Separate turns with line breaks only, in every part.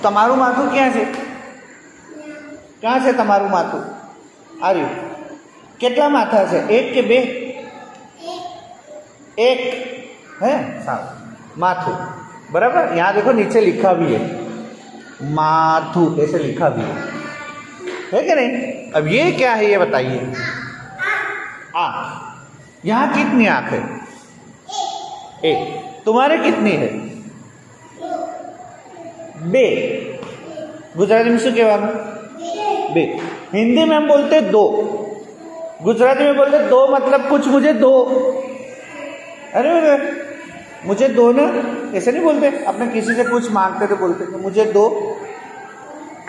તમારું માથું ક્યાં છે? ક્યાં છે તમારું માથું? આર્યું કેટલા માથા છે? એક કે બે? एक है साहब माथु, बराबर। यहाँ देखो नीचे लिखा भी है माथु, ऐसे लिखा भी है कि नहीं? अब ये क्या है ये बताइए। यहाँ कितनी आंख है? एक। तुम्हारे कितनी है? बे। गुजराती में शू कहेवानुं? बे। हिंदी में हम बोलते दो, गुजराती में बोलते दो मतलब कुछ मुझे दो। अरे मुझे दो ना, ऐसे नहीं बोलते। अपने किसी से कुछ मांगते तो बोलते कि मुझे दो।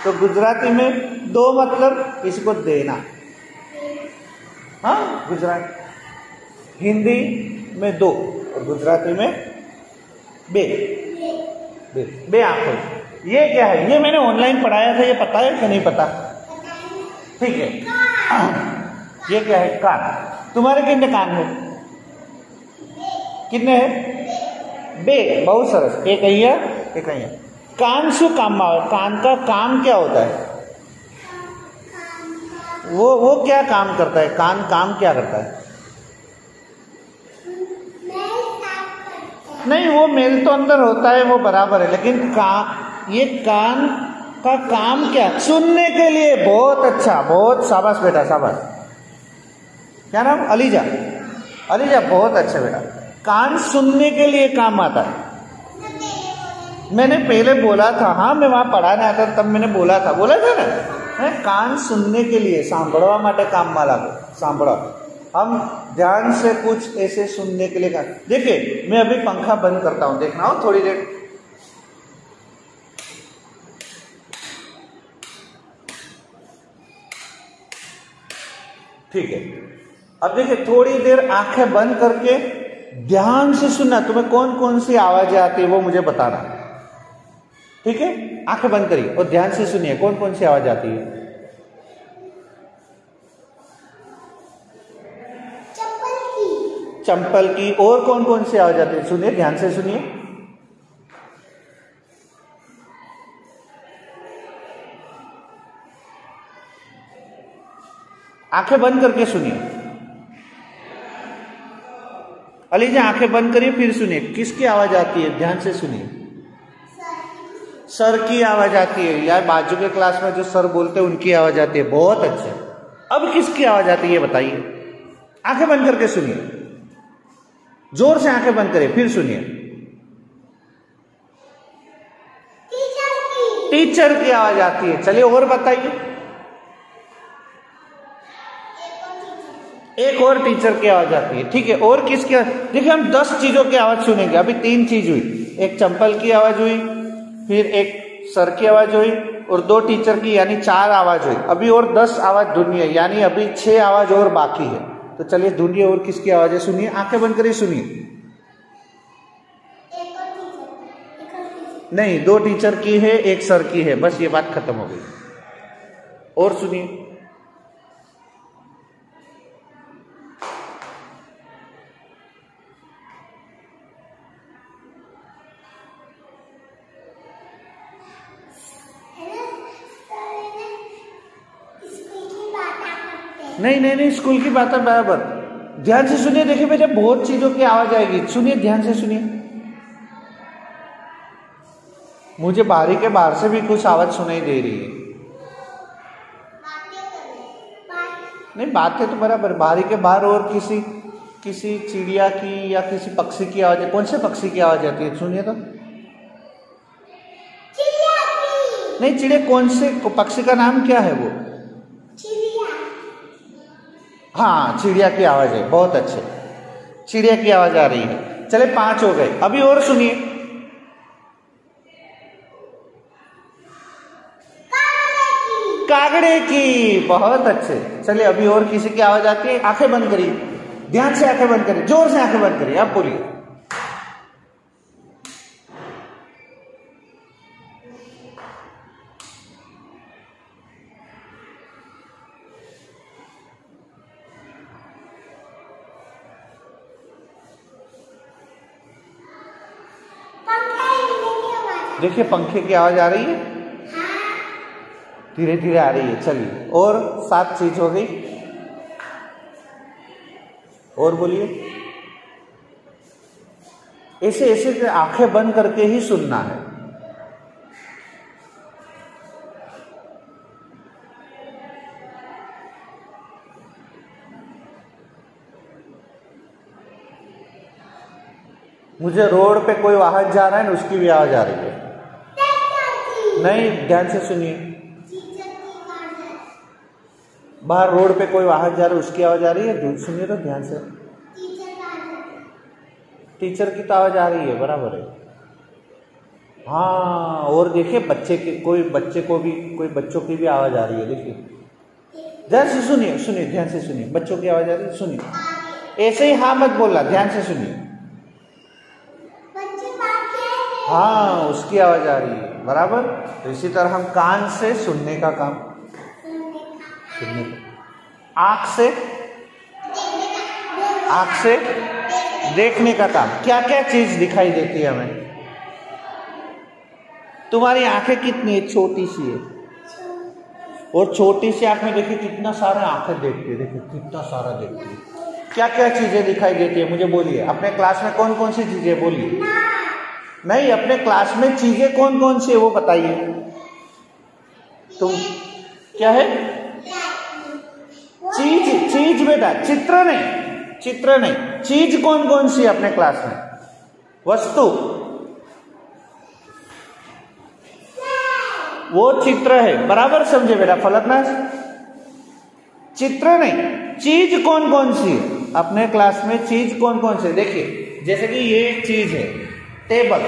तो गुजराती में दो मतलब किसी को देना। हाँ गुजराती, हिंदी में दो और गुजराती में बे। बे, बे आंखों। ये क्या है? ये मैंने ऑनलाइन पढ़ाया था, ये पता है कि नहीं पता? ठीक है। ये क्या है? कान। तुम्हारे कितने कान है? कितने है? बे। बहुत सरस। एक અહીંયા एक અહીંયા। કાન શું કામમાં આવે? કાન का काम क्या होता है? वो क्या काम करता है? कान काम क्या करता है? नहीं, वो मेल तो अंदर होता है, वो बराबर है, लेकिन ये कान का काम क्या? सुनने के लिए। बहुत अच्छा, बहुत शाबाश बेटा, शाबाश। क्या नाम? अलीजा। अलीजा बहुत अच्छा बेटा। कान सुनने के लिए काम आता है। मैंने पहले बोला था, हाँ मैं वहां पढ़ाने आता तब मैंने बोला था ना है? कान सुनने के लिए, सांभळवा माटे काम में लागो। सांभळो, हम ध्यान से कुछ ऐसे सुनने के लिए काम। देखिए मैं अभी पंखा बंद करता हूं, देखना हो थोड़ी देर। ठीक है, अब देखिए थोड़ी देर आंखें बंद करके ध्यान से सुनना। तुम्हें कौन कौन सी आवाजें आती है वो मुझे बताना, ठीक है? आंखें बंद करिए और ध्यान से सुनिए कौन कौन सी आवाज आती है। चंपल की। और कौन कौन सी आवाज आती है? सुनिए, ध्यान से सुनिए। आंखें बंद करके सुनिए। अलीजा आंखें बंद करिए, फिर सुनिए किसकी आवाज आती है, ध्यान से सुनिए। सर की आवाज आती है, यार बाजू के क्लास में जो सर बोलते हैं उनकी आवाज आती है। बहुत अच्छा। अब किसकी आवाज आती है ये बताइए। आंखें बंद करके सुनिए, जोर से आंखें बंद करिए, फिर सुनिए। टीचर की आवाज आती है। चलिए और बताइए। एक और टीचर की आवाज आती है, ठीक है। और किसकी? देखिए हम 10 चीजों की आवाज सुनेंगे। अभी 3 चीज हुई, एक चंपल की आवाज हुई, फिर एक सर की आवाज हुई और 2 टीचर की, यानी 4 आवाज हुई। अभी और 10 आवाज ढूंढनी है, यानी अभी 6 आवाज और बाकी है। तो चलिए ढूंढिए और किसकी आवाजें सुनिए। आंखें बंद करिए, सुनिए। नहीं, 2 टीचर की है, एक सर की है, बस ये बात खत्म हो गई। और सुनिए। नहीं, स्कूल की बात है बराबर। ध्यान से सुनिए। देखिए बेटे बहुत चीजों की आवाज आएगी, सुनिए, ध्यान से सुनिए। मुझे बारी के बाहर से भी कुछ आवाज सुनाई दे रही है। नहीं, बातें तो बराबर। बारी के बाहर और किसी चिड़िया की या किसी पक्षी की आवाज है। कौन से पक्षी की आवाज आती है? सुनिए तो। नहीं, चिड़िया कौन से पक्षी का नाम क्या है वो? हाँ, चिड़िया की आवाज है। बहुत अच्छे, चिड़िया की आवाज आ रही है। चले 5 हो गए। अभी और सुनिए। कागड़े की। बहुत अच्छे। चलिए अभी और किसी की आवाज आती है। आंखें बंद करिए, ध्यान से आंखें बंद करिए, जोर से आंखें बंद करिए। आप बोलिए। देखिए पंखे की आवाज आ रही है। धीरे धीरे आ रही है। चलिए, और 7 चीज हो गई, और बोलिए। ऐसे ऐसे आंखें बंद करके ही सुनना है। मुझे रोड पे कोई वाहन जा रहा है ना, उसकी भी आवाज आ रही है। नहीं, ध्यान से सुनिए। बाहर रोड पे कोई वाहन जा रहा है, उसकी आवाज आ रही है। सुनिए तो ध्यान से। टीचर की तो आवाज आ रही है, बराबर है। हाँ, और देखिए बच्चे की, कोई बच्चे को भी, कोई बच्चों की भी आवाज आ रही है। देखिए ध्यान से सुनिए, सुनिए ध्यान से सुनिए। बच्चों की आवाज आ रही है, सुनिए। ऐसे ही हाँ मत बोलना, ध्यान से सुनिए। हाँ, उसकी आवाज आ रही है, बराबर। तो इसी तरह हम कान से सुनने का काम, सुनने का, आंख से देखने का काम। क्या क्या चीज दिखाई देती है हमें? तुम्हारी आंखें कितनी है? छोटी सी है, और छोटी सी आंख में देखिए कितना सारा आंखें देखती है। देखिए कितना सारा देखती है। क्या क्या चीजें दिखाई देती है, मुझे बोलिए। अपने क्लास में कौन कौन सी चीजें, बोलिए। नहीं, अपने क्लास में चीजें कौन कौन सी है वो बताइए। तुम क्या है? चीज बेटा, चित्र नहीं, चित्र नहीं। चीज कौन कौन सी है अपने क्लास में? वस्तु, वो चित्र है, बराबर समझे बेटा। फलकनाश, चित्र नहीं, चीज कौन कौन सी है अपने क्लास में? चीज कौन कौन सी? देखिए जैसे कि ये एक चीज है, टेबल।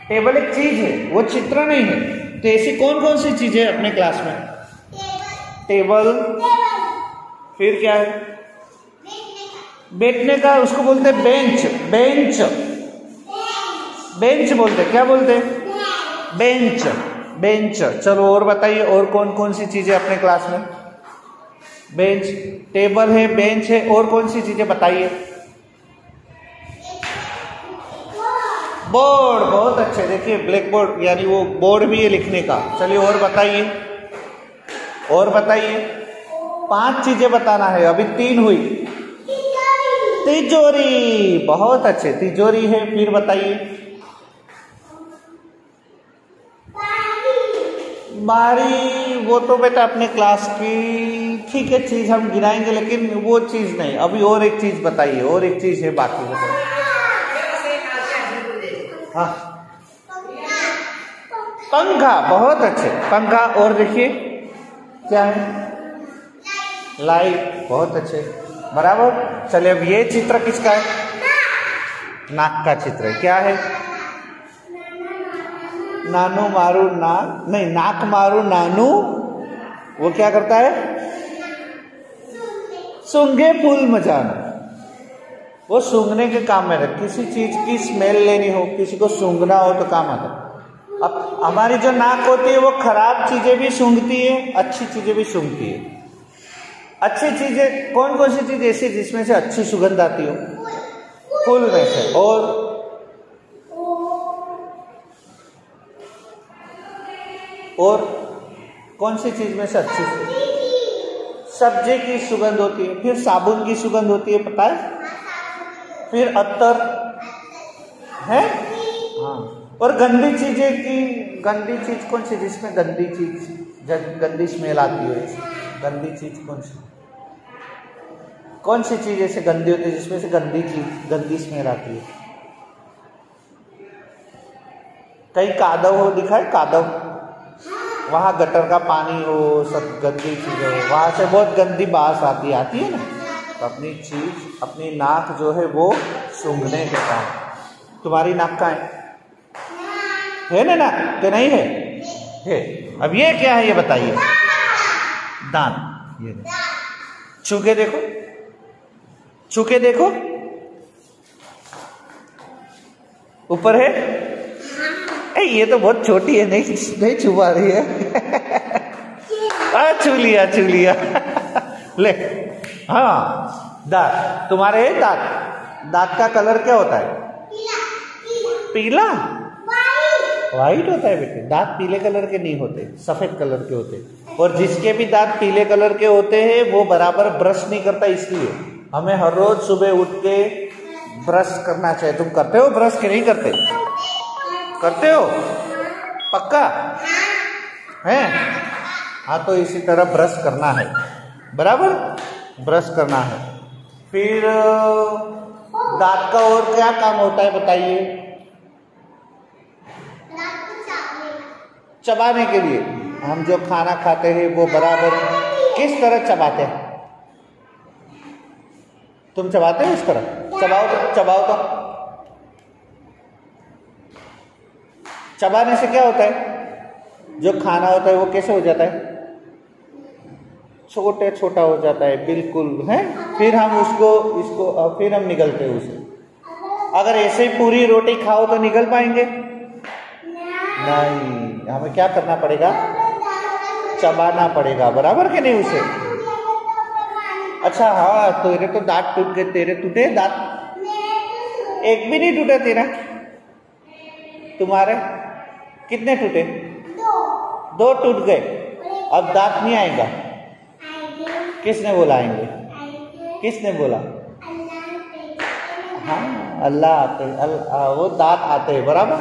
टेबल एक चीज है, वो चित्र नहीं है। तो ऐसी कौन कौन सी चीजें अपने क्लास में? टेबल। फिर क्या है? बैठने का, उसको बोलते हैं बेंच। बेंच, बेंच बोलते, क्या बोलते हैं? Bench, bench. चलो और बताइए, और कौन कौन सी चीजें अपने क्लास में? बेंच, टेबल है, बेंच है, और कौन सी चीजें बताइए? बोर्ड, बहुत अच्छे। देखिए ब्लैक बोर्ड, यानी वो बोर्ड भी है लिखने का। चलिए और बताइए, और बताइए। 5 चीजें बताना है, अभी 3 हुई। तिजोरी, बहुत अच्छे, तिजोरी है। फिर बताइए। बारी, वो तो बेटा अपने क्लास की ठीक है चीज हम गिनाएंगे, लेकिन वो चीज नहीं। अभी और एक चीज बताइए, और एक चीज है बाकी बताइए। हाँ, पंखा, बहुत अच्छे, पंखा। और देखिए क्या है? लाइट, बहुत अच्छे, बराबर। चलिए अब ये चित्र किसका है? नाक का चित्र है। क्या है? नानू मारू नाक, नहीं, नाक मारू नानू। वो क्या करता है? सूंघे फूल मचाना। वो सूंघने के काम में रहता। किसी चीज की स्मेल लेनी हो, किसी को सूंघना हो तो काम आता है। अब हमारी जो नाक होती है वो खराब चीजें भी सूंघती है, अच्छी चीजें भी सूंघती है। अच्छी चीजें कौन कौन सी चीज ऐसी जिसमें से अच्छी सुगंध आती हो? फूल में से। और कौन सी चीज में से अच्छी? सब्जी की सुगंध होती है। फिर साबुन की सुगंध होती है, पता है? फिर अत्तर है। हाँ, और गंदी चीजें की, गंदी चीज कौन सी जिसमें गंदी चीज, गंदी स्मेल आती है? गंदी चीज कौन सी? कौन सी चीज ऐसे गंदी होती है जिसमें से गंदी चीज, गंदी स्मेल आती है? कहीं कादव हो, दिखाए कादव, वहां गटर का पानी हो, सब गंदी चीज हो, वहां से बहुत गंदी बास आती है ना। तो अपनी चीज, अपनी नाक जो है वो सूंघने के काम। तुम्हारी नाक कहाँ है ना नाक, कि नहीं है? है। अब ये क्या है ये बताइए? दांत। ये छू के देखो, छू के देखो, ऊपर है। ये तो बहुत छोटी है, नहीं छुपा रही है। छू लिया, छू लिया। ले, हाँ, दांत तुम्हारे है। दांत, दांत का कलर क्या होता है? पीला, वाइट होता है बेटे, दांत पीले कलर के नहीं होते, सफेद कलर के होते। और जिसके भी दांत पीले कलर के होते हैं वो बराबर ब्रश नहीं करता, इसलिए हमें हर रोज सुबह उठ के ब्रश करना चाहिए। तुम करते हो ब्रश के नहीं करते? करते हो पक्का है? हाँ, तो इसी तरह ब्रश करना है, बराबर ब्रश करना है। फिर दांत का और क्या काम होता है बताइए? चबाने के लिए। हम जो खाना खाते हैं वो बराबर किस तरह चबाते हैं? तुम चबाते हो इस तरह? चबाओ तो, चबाओ तो। चबाने से क्या होता है? जो खाना होता है वो कैसे हो जाता है? छोटे छोटा हो जाता है, बिल्कुल है। फिर हम इसको फिर हम निगलते हैं उसे। अगर ऐसे ही पूरी रोटी खाओ तो निगल पाएंगे? नहीं, हमें क्या करना पड़ेगा? चबाना पड़ेगा, बराबर के नहीं उसे? अच्छा हाँ, तेरे तो दांत टूट गए। तेरे टूटे दांत? एक भी नहीं टूटा तेरा? तुम्हारे कितने टूटे? दो टूट गए। अब दांत नहीं आएगा? किसने बोला आएंगे? किसने बोला? हाँ, अल्लाह आते, वो दांत आते हैं, बराबर।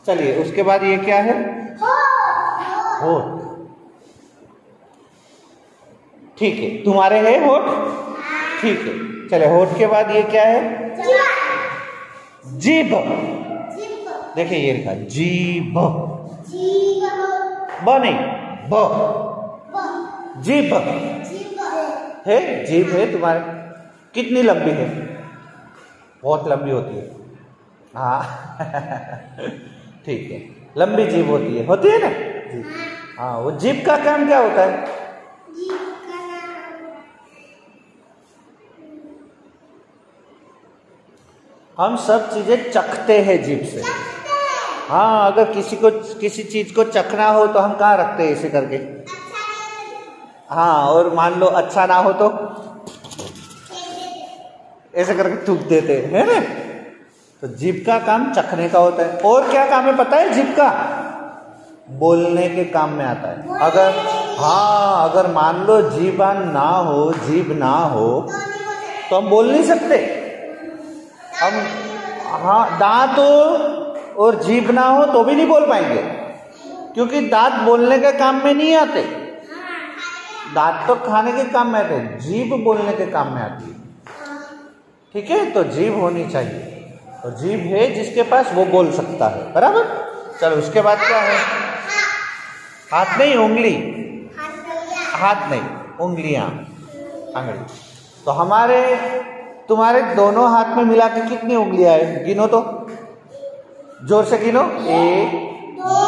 चलिए, उसके बाद ये क्या है? होठ। ठीक है, तुम्हारे है होठ? ठीक है, चले। होठ के बाद ये क्या है? जीभ। देखिए ये लिखा जीभ, ब नहीं, ब। जीभ है, जीभ है तुम्हारे। कितनी लंबी है? बहुत लंबी होती है। हाँ ठीक है, लंबी जीभ होती है ना जीभ। हाँ, वो जीभ का काम क्या होता है? हम सब चीजें चखते हैं जीभ से। हाँ, अगर किसी चीज को चखना हो तो हम कहाँ रखते हैं? ऐसे करके। हाँ, और मान लो अच्छा ना हो तो ऐसे करके थूक देते हैं ना। तो जीभ का काम चखने का होता है। और क्या काम है पता है जीभ का? बोलने के काम में आता है। अगर मान लो जीभ ना हो तो हम बोल नहीं सकते। हम दांत हो और जीभ ना हो तो भी नहीं बोल पाएंगे, क्योंकि दांत बोलने के काम में नहीं आते। दांत तो खाने के काम में आते हैं, जीभ बोलने के काम में आती है। ठीक है, तो जीभ होनी चाहिए। और जीभ है जिसके पास वो बोल सकता है, बराबर। चलो, उसके बाद क्या है? हाथ नहीं, उंगली। हाथ नहीं, उंगलियां, आंगली। तो तुम्हारे दोनों हाथ में मिला के कितनी उंगलियां है? गिनो तो, जोर से गिनो। 1 2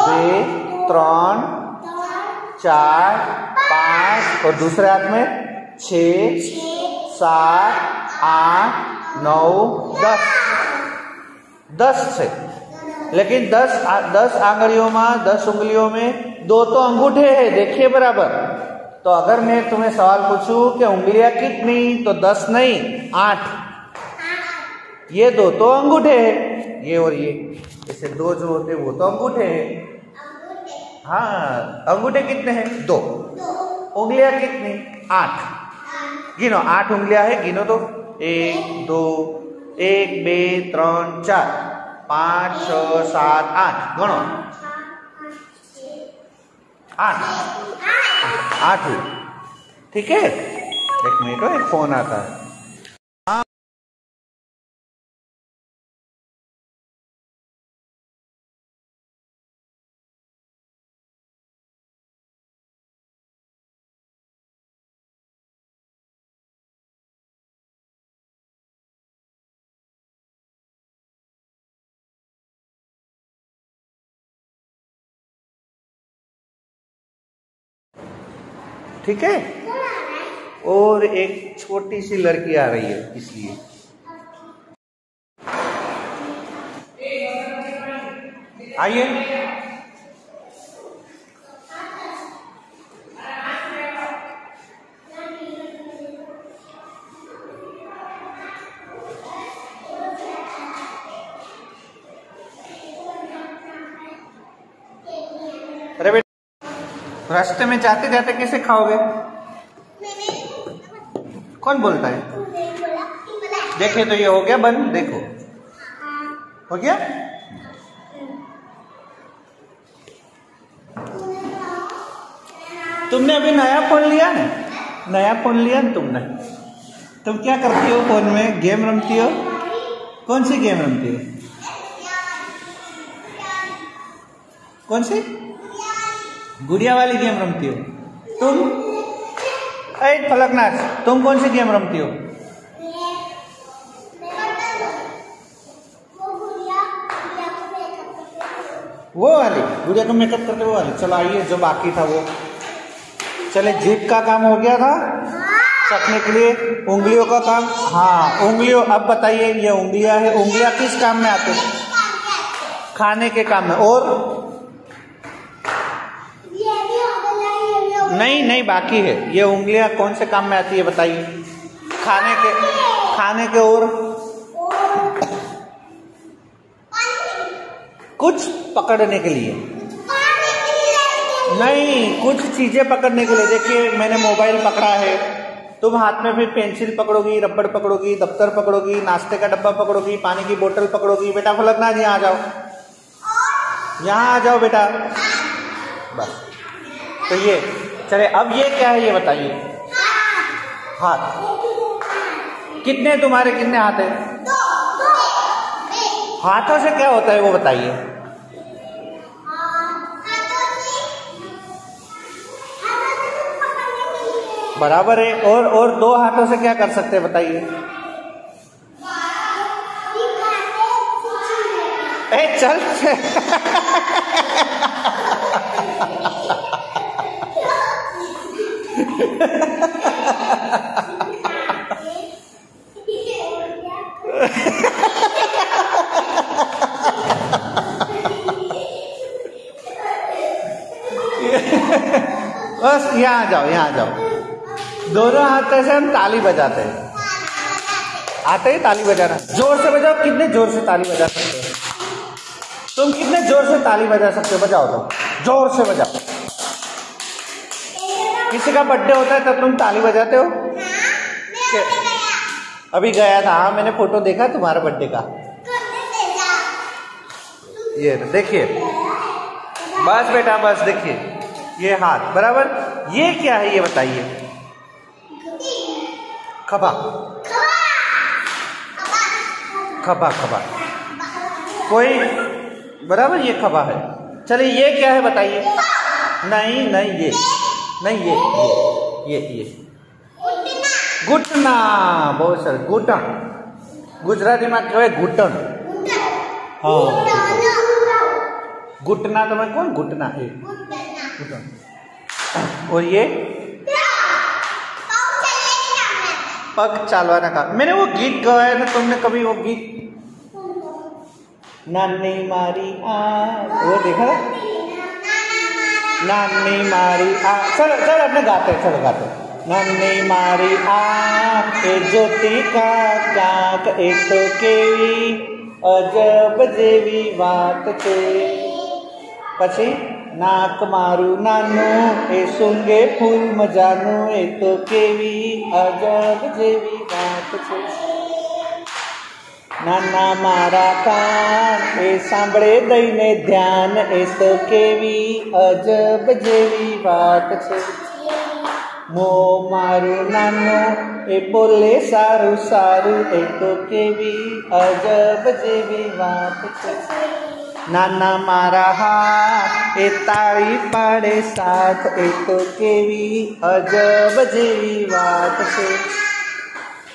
3 4 5, और दूसरे हाथ में 6 7 8 9 10। 10 से, लेकिन 10 आंगलियों में, 10 उंगलियों में 2 तो अंगूठे हैं, देखिए बराबर। तो अगर मैं तुम्हें सवाल पूछूं कि उंगलियां कितनी, तो 10 नहीं 8। ये 2 तो अंगूठे हैं, ये और ये, ऐसे 2 जो होते वो तो अंगूठे हैं। हाँ, अंगूठे कितने हैं? 2। उंगलियां कितनी? 8। गिनो, 8 उंगलियां है, गिनो तो। 1 2 1 2 3 4 5 6 7 8, गणो। 8 हुई। ठीक है, एक मिनट, एक फोन आता है। ठीक है, और एक छोटी सी लड़की आ रही है, इसलिए आइए। रास्ते में जाते जाते कैसे खाओगे? कौन बोलता है? देखिए तो ये हो गया बंद, देखो हो गया। तुमने अभी नया फोन लिया है, नया फोन लिया ना तुमने, तुम क्या करती हो फोन में? गेम रमती हो? कौन सी गेम रमती हो? कौन सी? गुड़िया वाली गेम रमती हो तुम? ऐ फलकनाथ, तुम कौन सी गेम रमती हो? वो वाली गुड़िया को मेकअप करते वो वाली। चलो आइए, जो बाकी था वो चले। जीभ का काम हो गया था चखने के लिए, उंगलियों का काम। हाँ उंगलियों, अब बताइए ये उंगलियां है, उंगलियां किस काम में आते हैं? खाने के काम में। और नहीं बाकी है। ये उंगलियां कौन से काम में आती है बताइए? खाने के और कुछ पकड़ने के लिए नहीं, कुछ चीजें पकड़ने के लिए। देखिए मैंने मोबाइल पकड़ा है, तुम हाथ में फिर पेंसिल पकड़ोगी, रबड़ पकड़ोगी, दफ्तर पकड़ोगी, नाश्ते का डब्बा पकड़ोगी, पानी की बोतल पकड़ोगी। बेटा फलकनाथ यहाँ आ जाओ, यहाँ आ जाओ बेटा, बस। तो ये चले, अब ये क्या है ये बताइए? हाथ। कितने तुम्हारे कितने हाथ है? हाथों से क्या होता है वो बताइए? बराबर है। और दो हाथों से क्या कर सकते हैं बताइए? चल बस यहाँ जाओ, यहाँ जाओ। दोनों हाथों से हम ताली बजाते हैं। आते ही ताली बजाना, जोर से बजाओ। कितने जोर से ताली बजा सकते हो तुम? कितने जोर से ताली बजा सकते हो? बजाओ तो, जोर से बजाओ। किसी का बर्थडे होता है तब तुम ताली बजाते हो? अभी गया था, हाँ मैंने फोटो देखा तुम्हारा बर्थडे का। ये देखिए, बस बेटा बस, देखिए ये हाथ बराबर। ये क्या है ये बताइए? खभा, खभा खभा, कोई बराबर, ये खभा है। चलिए ये क्या है बताइए? नहीं ये नहीं, ये घुटना। बहुत सारे घुटन, गुजराती में क्या है? घुटन। हाँ घुटना तो मैं कौन? घुटना है घुटन। और ये पग चालवाना का। मैंने वो गीत गवाया था, तुमने कभी वो गीत? नानी मारी आ, वो देखा? नानी मारी आ, चलो चलो अपने गाते, चलो गाते। नानी मारी आ ए ज्योति का काक ए तो केवी अजब जेवी बात छे। પછી નાક મારું નાનું એ સૂંઘે ફૂલ મજાનું એ તો કેવી અજબ જેવી વાત છે। નાના મારા કાન એ સાંભળે દઈને ધ્યાન એ તો કેવી અજબ જેવી વાત છે। મો મારું નાનું એ બોલે સારું સારું એ તો કેવી અજબ જેવી વાત છે। नाना मारा हाथ ए ताड़ी पाड़े साथ ए तो केवी अजब जेवी बात छे।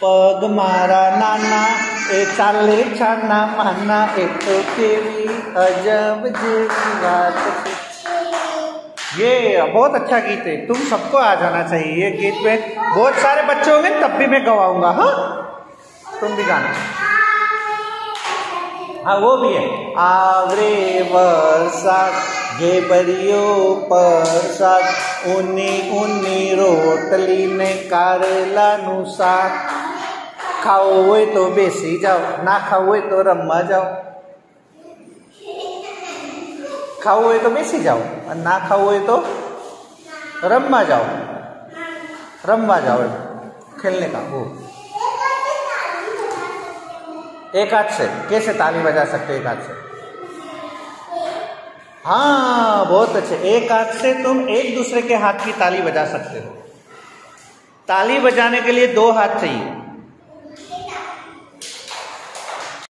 पग मारा नाना ए चाले छाना माना ए तो केवी अजब जेवी बात छे। ये बहुत अच्छा गीत है, तुम सबको आ जाना चाहिए ये गीत में। बहुत सारे बच्चे होंगे तब भी मैं गवाऊंगा। हाँ तुम भी गाना। हाँ वो भी है। आवरे वरसाद घेबरियो परसाद ऊनी ऊनी रोटली ने कारेलाનું શાક। ખાવું હોય તો બેસી જાઓ, ના ખાવું હોય તો રમવા જાઓ। ખાવું હોય તો બેસી જાઓ અને ના ખાવું હોય તો रम्मा जाओ, रम्मा जाओ, खेलने का वो। एक हाथ से कैसे ताली बजा सकते हो? एक हाथ से, हाँ बहुत अच्छे। एक हाथ से तुम एक दूसरे के हाथ की ताली बजा सकते हो। ताली बजाने के लिए 2 हाथ चाहिए।